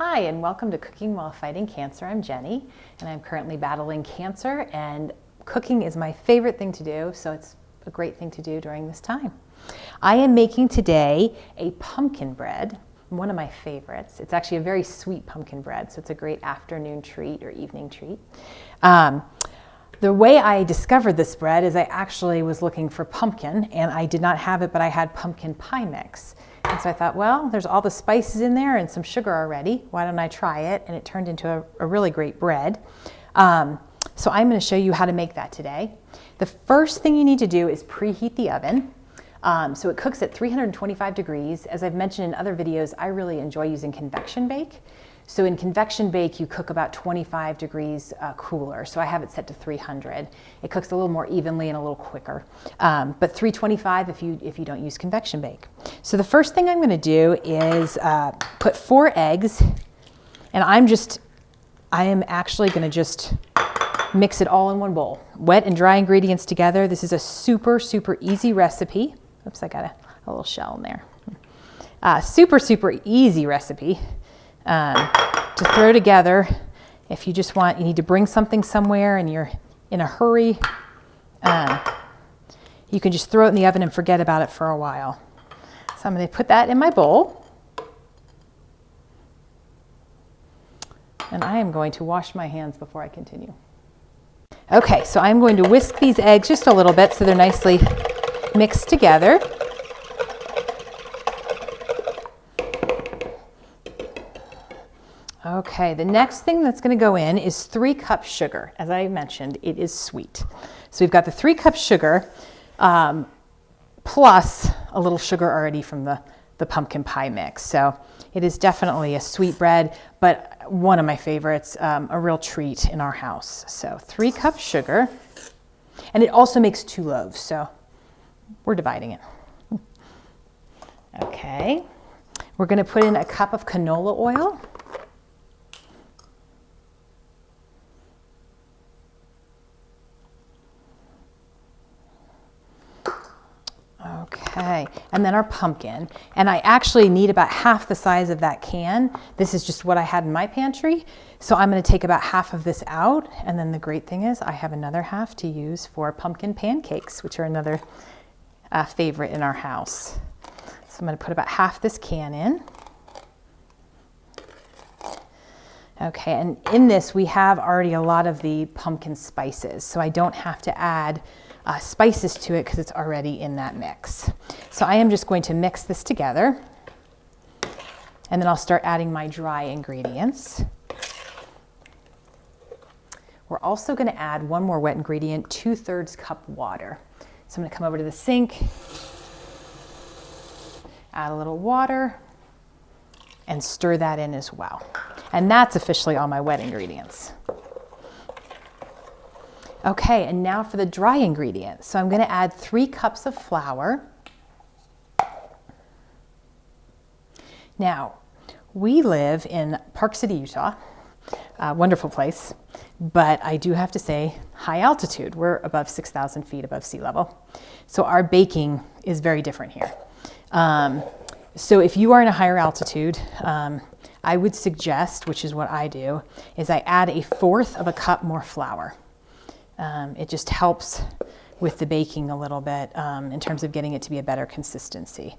Hi, and welcome to Cooking While Fighting Cancer. I'm Jenny, and I'm currently battling cancer, and cooking is my favorite thing to do, so it's a great thing to do during this time. I am making today a pumpkin bread, one of my favorites. It's actually a very sweet pumpkin bread, so it's a great afternoon treat or evening treat. The way I discovered this bread is I actually was looking for pumpkin, and I did not have it, but I had pumpkin pie mix. And so I thought, well, there's all the spices in there and some sugar already. Why don't I try it? And it turned into a really great bread. So I'm going to show you how to make that today. The first thing you need to do is preheat the oven. So it cooks at 325 degrees. As I've mentioned in other videos, I really enjoy using convection bake. So in convection bake, you cook about 25 degrees cooler. So I have it set to 300. It cooks a little more evenly and a little quicker. But 325 if you don't use convection bake. So the first thing I'm going to do is put 4 eggs, and I am actually going to just mix it all in one bowl. Wet and dry ingredients together. This is a super, super easy recipe. Oops, I got a little shell in there. Super, super easy recipe to throw together. If you just want, you need to bring something somewhere and you're in a hurry, you can just throw it in the oven and forget about it for a while. So I'm going to put that in my bowl. And I am going to wash my hands before I continue. Okay, so I'm going to whisk these eggs just a little bit so they're nicely mixed together. Okay, the next thing that's going to go in is 3 cups sugar. As I mentioned, it is sweet. So we've got the 3 cups sugar plus a little sugar already from the pumpkin pie mix. So it is definitely a sweet bread, but one of my favorites, a real treat in our house. So 3 cups sugar, and it also makes 2 loaves, so we're dividing it. Okay, we're going to put in a cup of canola oil. Okay, and then our pumpkin. And I actually need about half the size of that can. This is just what I had in my pantry. So I'm going to take about half of this out. And then the great thing is I have another half to use for pumpkin pancakes, which are another favorite in our house. So I'm going to put about half this can in. Okay, and in this we have already a lot of the pumpkin spices, so I don't have to add spices to it because it's already in that mix. So I am just going to mix this together, and then I'll start adding my dry ingredients. We're also going to add one more wet ingredient, 2/3 cup water. So I'm going to come over to the sink, add a little water, and stir that in as well. And that's officially all my wet ingredients. Okay, and now for the dry ingredients. So I'm going to add 3 cups of flour. Now, we live in Park City, Utah, a wonderful place, but I do have to say high altitude. We're above 6,000 feet above sea level. So our baking is very different here. So if you are in a higher altitude, I would suggest, which is what I do, is I add 1/4 cup more flour. It just helps with the baking a little bit in terms of getting it to be a better consistency.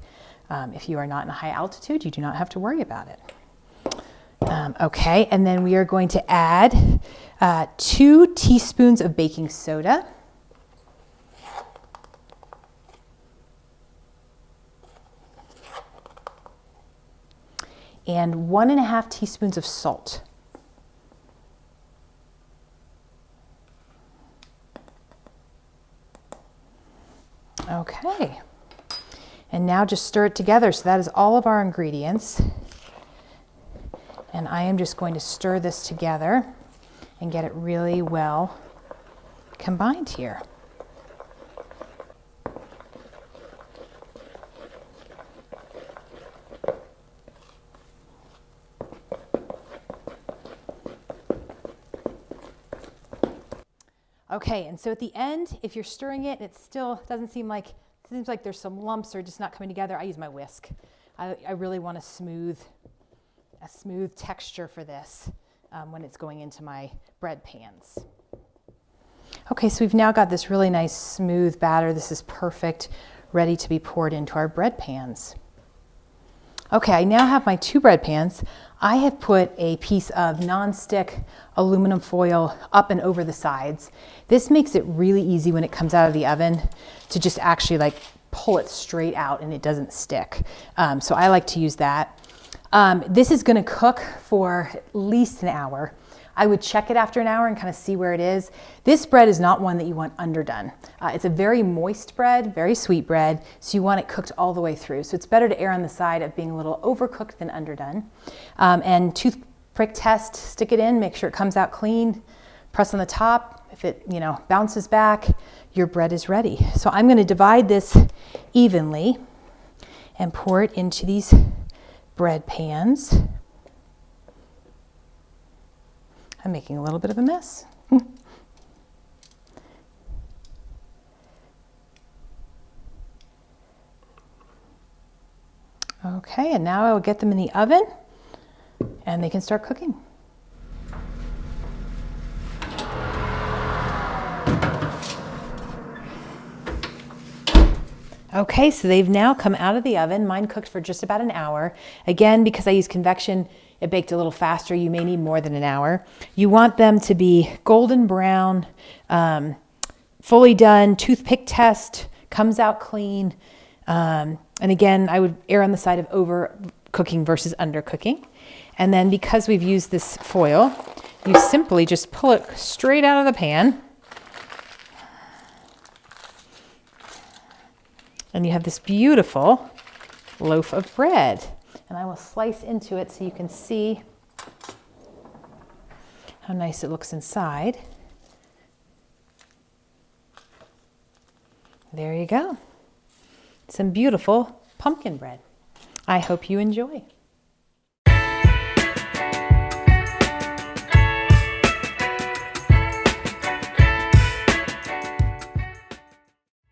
If you are not in a high altitude, you do not have to worry about it. Okay, and then we are going to add 2 teaspoons of baking soda. And 1.5 teaspoons of salt. Okay, and now just stir it together. So that is all of our ingredients. And I am just going to stir this together and get it really well combined here. Okay, and so at the end, if you're stirring it and it still doesn't seem like, it seems like there's some lumps or just not coming together, I use my whisk. I really want to smooth a smooth texture for this when it's going into my bread pans. Okay, so we've now got this really nice smooth batter. This is perfect, ready to be poured into our bread pans. Okay, I now have my 2 bread pans. I have put a piece of nonstick aluminum foil up and over the sides. This makes it really easy when it comes out of the oven to just actually like pull it straight out and it doesn't stick. So I like to use that. This is gonna cook for at least an hour. I would check it after an hour and kind of see where it is. This bread is not one that you want underdone. It's a very moist bread, very sweet bread, so you want it cooked all the way through. So it's better to err on the side of being a little overcooked than underdone. And toothpick test, stick it in, make sure it comes out clean, press on the top. If it, bounces back, your bread is ready. So I'm gonna divide this evenly and pour it into these bread pans. I'm making a little bit of a mess. Okay, and now I will get them in the oven and they can start cooking. Okay, so they've now come out of the oven. Mine cooked for just about an hour. Again, because I use convection, it baked a little faster. You may need more than an hour. You want them to be golden brown, fully done, toothpick test, comes out clean. And again, I would err on the side of overcooking versus undercooking. And then because we've used this foil, you simply just pull it straight out of the pan. And you have this beautiful loaf of bread. And I will slice into it so you can see how nice it looks inside. There you go. Some beautiful pumpkin bread. I hope you enjoy.